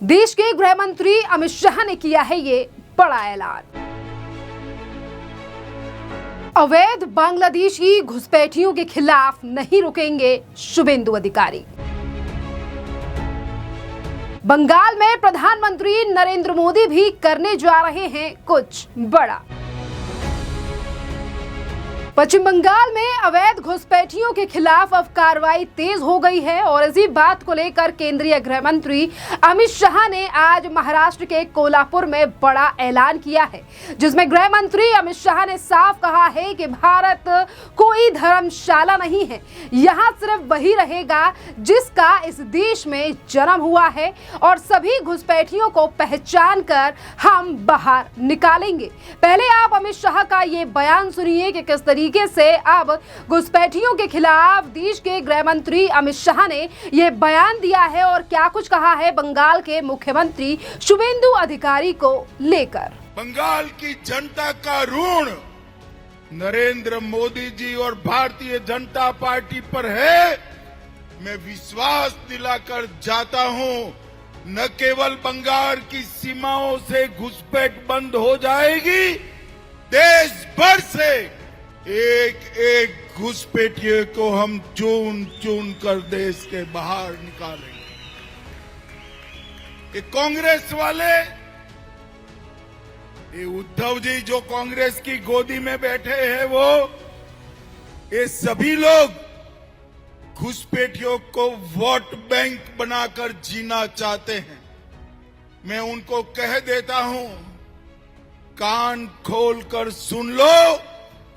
देश के गृह मंत्री अमित शाह ने किया है ये बड़ा ऐलान। अवैध बांग्लादेशी घुसपैठियों के खिलाफ नहीं रुकेंगे शुभेंदु अधिकारी। बंगाल में प्रधानमंत्री नरेंद्र मोदी भी करने जा रहे हैं कुछ बड़ा। पश्चिम बंगाल में अवैध घुसपैठियों के खिलाफ अब कार्रवाई तेज हो गई है और इसी बात को लेकर केंद्रीय गृह मंत्री अमित शाह ने आज महाराष्ट्र के कोल्हापुर में बड़ा ऐलान किया है, जिसमें गृह मंत्री अमित शाह ने साफ कहा है कि भारत कोई धर्मशाला नहीं है। यहाँ सिर्फ वही रहेगा जिसका इस देश में जन्म हुआ है और सभी घुसपैठियों को पहचान कर हम बाहर निकालेंगे। पहले आप अमित शाह का ये बयान सुनिए कि किस तरीके से अब घुसपैठियों के खिलाफ देश के गृह मंत्री अमित शाह ने यह बयान दिया है और क्या कुछ कहा है बंगाल के मुख्यमंत्री शुभेंदु अधिकारी को लेकर। बंगाल की जनता का ऋण नरेंद्र मोदी जी और भारतीय जनता पार्टी पर है। मैं विश्वास दिलाकर जाता हूं, न केवल बंगाल की सीमाओं से घुसपैठ बंद हो जाएगी, देश भर से एक एक घुसपैठियों को हम चुन चुन कर देश के बाहर निकालेंगे। ये कांग्रेस वाले, ये उद्धव जी जो कांग्रेस की गोदी में बैठे हैं, वो ये सभी लोग घुसपैठियों को वोट बैंक बनाकर जीना चाहते हैं। मैं उनको कह देता हूं, कान खोलकर सुन लो,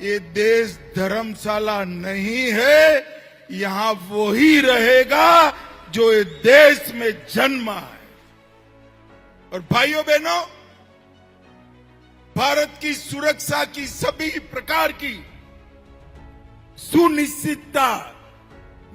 ये देश धर्मशाला नहीं है। यहां वही रहेगा जो ये देश में जन्मा है। और भाइयों बहनों, भारत की सुरक्षा की सभी प्रकार की सुनिश्चितता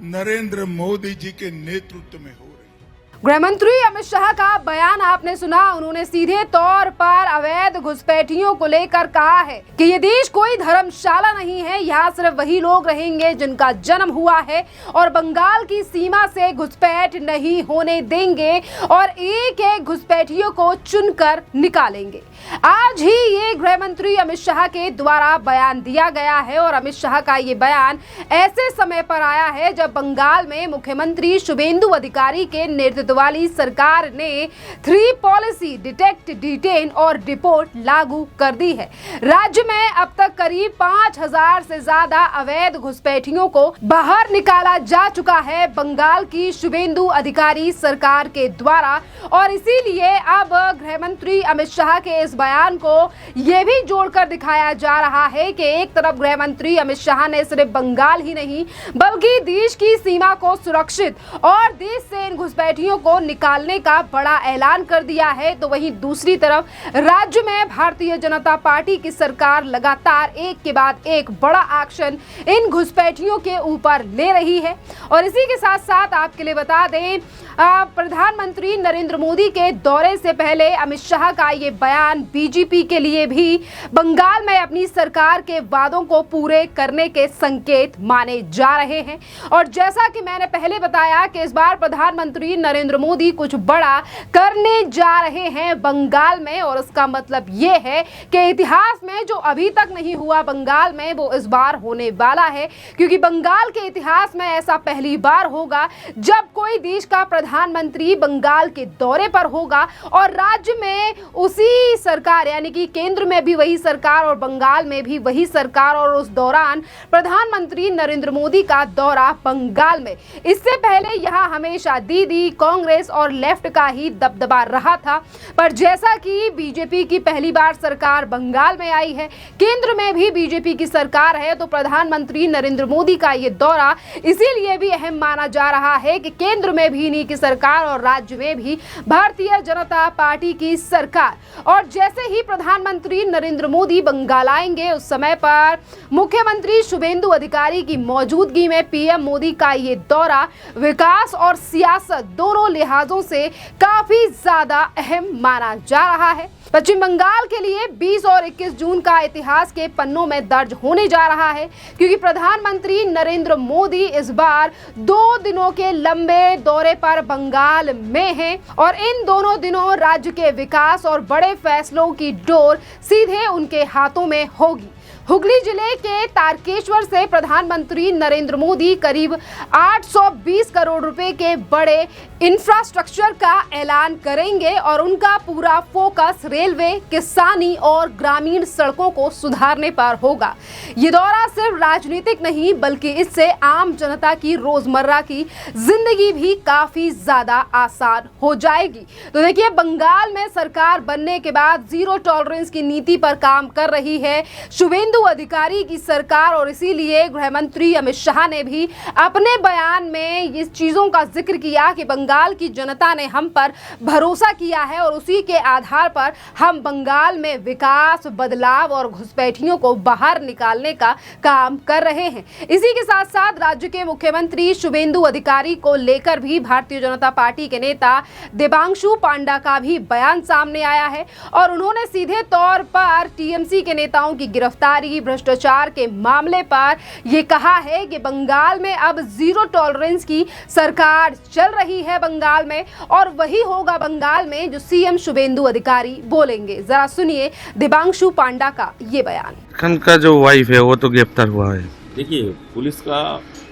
नरेंद्र मोदी जी के नेतृत्व में हो रही है। गृह मंत्री अमित शाह का बयान आपने सुना। उन्होंने सीधे तौर पर अवैध घुसपैठियों को लेकर कहा है कि ये देश कोई धर्मशाला नहीं है, यहाँ सिर्फ वही लोग रहेंगे जिनका जन्म हुआ है और बंगाल की सीमा से घुसपैठ नहीं होने देंगे और एक एक घुसपैठियों को चुनकर निकालेंगे। आज ही ये गृह मंत्री अमित शाह के द्वारा बयान दिया गया है और अमित शाह का ये बयान ऐसे समय पर आया है जब बंगाल में मुख्यमंत्री शुभेंदु अधिकारी के नेतृत्व वाली सरकार ने 3 पॉलिसी डिटेक्ट, डिटेन और डिपोर्ट लागू कर दी है। राज्य में अब तक करीब 5000 से ज्यादा अवैध घुसपैठियों को बाहर निकाला जा चुका है बंगाल की शुभेंदु अधिकारी सरकार के द्वारा। और इसीलिए अब गृह मंत्री अमित शाह के इस बयान को यह भी जोड़कर दिखाया जा रहा है कि एक तरफ गृह मंत्री अमित शाह ने सिर्फ बंगाल ही नहीं बल्कि देश की सीमा को सुरक्षित और देश से इन घुसपैठियों को निकालने का बड़ा ऐलान कर दिया है, तो वहीं दूसरी तरफ राज्य में भारतीय जनता पार्टी की सरकार लगातार एक के बाद एक बड़ा एक्शन इन घुसपैठियों के ऊपर ले रही है। और इसी के साथ साथ आपके लिए बता दें, प्रधानमंत्री नरेंद्र मोदी के दौरे से पहले अमित शाह का ये बयान बीजेपी के लिए भी बंगाल में अपनी सरकार के वादों को पूरे करने के संकेत माने जा रहे हैं। और जैसा कि मैंने पहले बताया कि इस बार प्रधानमंत्री नरेंद्र मोदी कुछ बड़ा करने जा रहे हैं बंगाल में और उसका मतलब ये है कि इतिहास में जो अभी तक नहीं हुआ बंगाल में, वो इस बार होने वाला है। क्योंकि बंगाल के इतिहास में ऐसा पहली बार होगा जब कोई देश का प्रधानमंत्री बंगाल के दौरे पर होगा और राज्य में उसी सरकार यानी कि केंद्र में भी वही सरकार और बंगाल में भी वही सरकार और उस दौरान प्रधानमंत्री नरेंद्र मोदी का दौरा बंगाल में। इससे पहले यहां हमेशा दीदी, कांग्रेस और लेफ्ट का ही दबदबा रहा था, पर जैसा कि बीजेपी की पहली बार सरकार बंगाल में आई है, केंद्र में भी बीजेपी की सरकार है, तो प्रधानमंत्री नरेंद्र मोदी का ये दौरा इसीलिए भी अहम माना जा रहा है कि केंद्र में भी इन्हीं की सरकार और राज्य में भी भारतीय जनता पार्टी की सरकार। और जैसे ही प्रधानमंत्री नरेंद्र मोदी बंगाल आएंगे उस समय पर मुख्यमंत्री शुभेंदु अधिकारी की मौजूदगी में पीएम मोदी का ये दौरा विकास और सियासत दोनों लिहाजों से काफी ज्यादा अहम माना जा रहा है। पश्चिम बंगाल के लिए 20 और 21 जून का इतिहास के पन्नों में दर्ज होने जा रहा है, क्योंकि प्रधानमंत्री नरेंद्र मोदी इस बार 2 दिनों के लंबे दौरे पर बंगाल में हैं और इन दोनों दिनों राज्य के विकास और बड़े फैसलों की डोर सीधे उनके हाथों में होगी। हुगली जिले के तारकेश्वर से प्रधानमंत्री नरेंद्र मोदी करीब 820 करोड़ रुपए के बड़े इंफ्रास्ट्रक्चर का ऐलान करेंगे और उनका पूरा फोकस रेलवे, किसानी और ग्रामीण सड़कों को सुधारने पर होगा। ये दौरा सिर्फ राजनीतिक नहीं बल्कि इससे आम जनता की रोजमर्रा की जिंदगी भी काफी ज्यादा आसान हो जाएगी। तो देखिए, बंगाल में सरकार बनने के बाद जीरो टॉलरेंस की नीति पर काम कर रही है शुभेंदु अधिकारी की सरकार, और इसीलिए गृह मंत्री अमित शाह ने भी अपने बयान में इस चीजों का जिक्र किया कि बंगाल की जनता ने हम पर भरोसा किया है और उसी के आधार पर हम बंगाल में विकास, बदलाव और घुसपैठियों को बाहर निकालने का काम कर रहे हैं। इसी के साथ साथ राज्य के मुख्यमंत्री शुभेंदु अधिकारी को लेकर भी भारतीय जनता पार्टी के नेता देबांशु पांडा का भी बयान सामने आया है और उन्होंने सीधे तौर पर टीएमसी के नेताओं की गिरफ्तारी, भ्रष्टाचार के मामले पर यह कहा है कि बंगाल में अब जीरो टॉलरेंस की सरकार चल रही है बंगाल में, और वही होगा बंगाल में जो सीएम शुभेंदु अधिकारी बोलेंगे। जरा सुनिए देबांशु पांडा का ये बयान। खान का जो वाइफ है वो तो गिरफ्तार हुआ है। देखिए, पुलिस का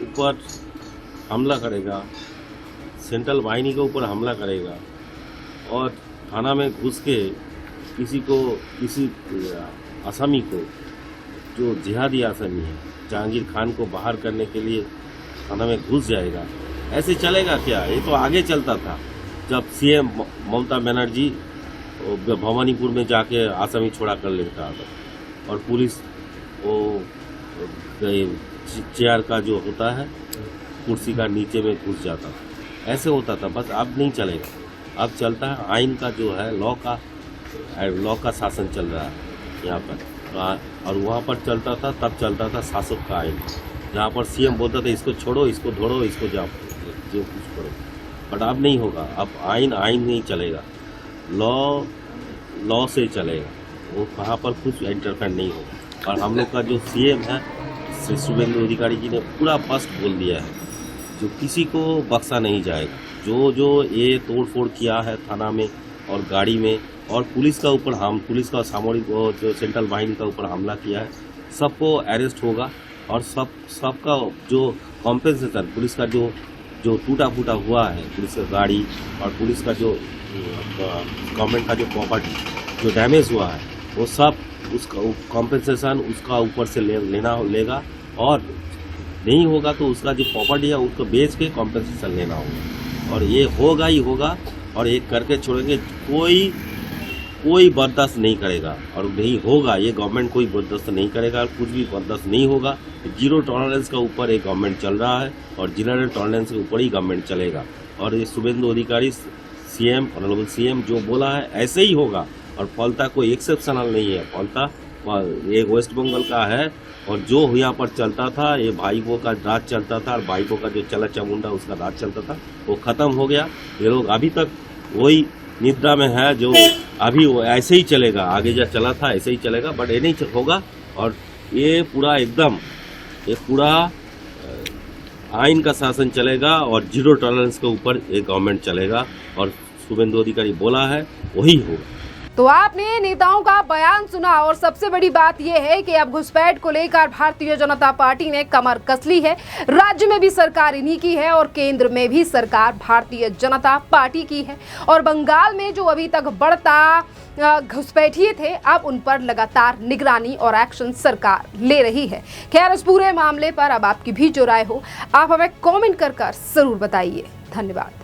ऊपर हमला करेगा, सेंट्रल वाहिनी के ऊपर हमला करेगा और थाना में घुस के किसी आसामी को, जो जिहादी आसामी है, जहांगीर खान को बाहर करने के लिए थाना में घुस जाएगा। ऐसे चलेगा क्या? ये तो आगे चलता था जब सीएम ममता बनर्जी भवानीपुर में जाके आसामी छोड़ा कर लेता था और पुलिस वो चेयर का जो होता है कुर्सी का नीचे में घुस जाता था। ऐसे होता था। बस अब नहीं चलेगा। अब चलता है आइन का, जो है लॉ का शासन चल रहा है यहाँ पर, और वहाँ पर चलता था, तब चलता था शासक का आइन, जहाँ पर सीएम बोलता था इसको छोड़ो, इसको धोड़ो, इसको जाओ, जो कुछ करो। बट अब नहीं होगा। अब आइन नहीं चलेगा, लॉ से चलेगा। वो कहाँ पर कुछ इंटरफेयर नहीं होगा। और हम लोग का जो सीएम है शुभेंदु अधिकारी जी ने पूरा स्पष्ट बोल दिया है, जो किसी को बख्शा नहीं जाएगा। जो ये तोड़फोड़ किया है थाना में और गाड़ी में, और पुलिस का सामरिक जो सेंट्रल वाहिनी का ऊपर हमला किया है, सबको अरेस्ट होगा और सबका जो कॉम्पेंसेशन, पुलिस का जो टूटा फूटा हुआ है, पुलिस का गाड़ी और पुलिस का जो गवर्नमेंट का जो प्रॉपर्टी जो डैमेज हुआ है, वो सब उसका कॉम्पेंसेशन उसका ऊपर से लेगा, और नहीं होगा तो उसका जो प्रॉपर्टी है उसको बेच के कॉम्पेंसेशन लेना होगा। और ये होगा ही होगा, और एक करके छोड़ेंगे। कोई बर्दाश्त नहीं करेगा और नहीं होगा। ये गवर्नमेंट कोई बर्दाश्त नहीं करेगा और कुछ भी बर्दाश्त नहीं होगा। जीरो टॉलरेंस का ऊपर एक गवर्नमेंट चल रहा है और जीरो टॉलरेंस के ऊपर ही गवर्नमेंट चलेगा। और ये शुभेंदु अधिकारी सीएम, ऑनरेबल सीएम जो बोला है ऐसे ही होगा। और फलता कोई एक्सेप्शनल नहीं है। फलता एक वेस्ट बंगाल का है, और जो यहाँ पर चलता था, ये भाइयों का राज चलता था, और भाइयों का जो चला चामुंडा उसका राज चलता था, वो खत्म हो गया। ये लोग अभी तक वही निद्रा में है, जो अभी वो ऐसे ही चलेगा। आगे जो चला था ऐसे ही चलेगा, बट ये नहीं होगा। और ये पूरा आइन का शासन चलेगा और जीरो टॉलरेंस के ऊपर एक गवर्नमेंट चलेगा, और शुभेंदु अधिकारी बोला है वही होगा। तो आपने नेताओं का बयान सुना, और सबसे बड़ी बात यह है कि अब घुसपैठ को लेकर भारतीय जनता पार्टी ने कमर कस ली है। राज्य में भी सरकार इन्हीं की है और केंद्र में भी सरकार भारतीय जनता पार्टी की है। और बंगाल में जो अभी तक बढ़ता घुसपैठिए थे, अब उन पर लगातार निगरानी और एक्शन सरकार ले रही है। खैर, इस पूरे मामले पर अब आपकी भी जो राय हो, आप हमें कॉमेंट कर जरूर बताइए। धन्यवाद।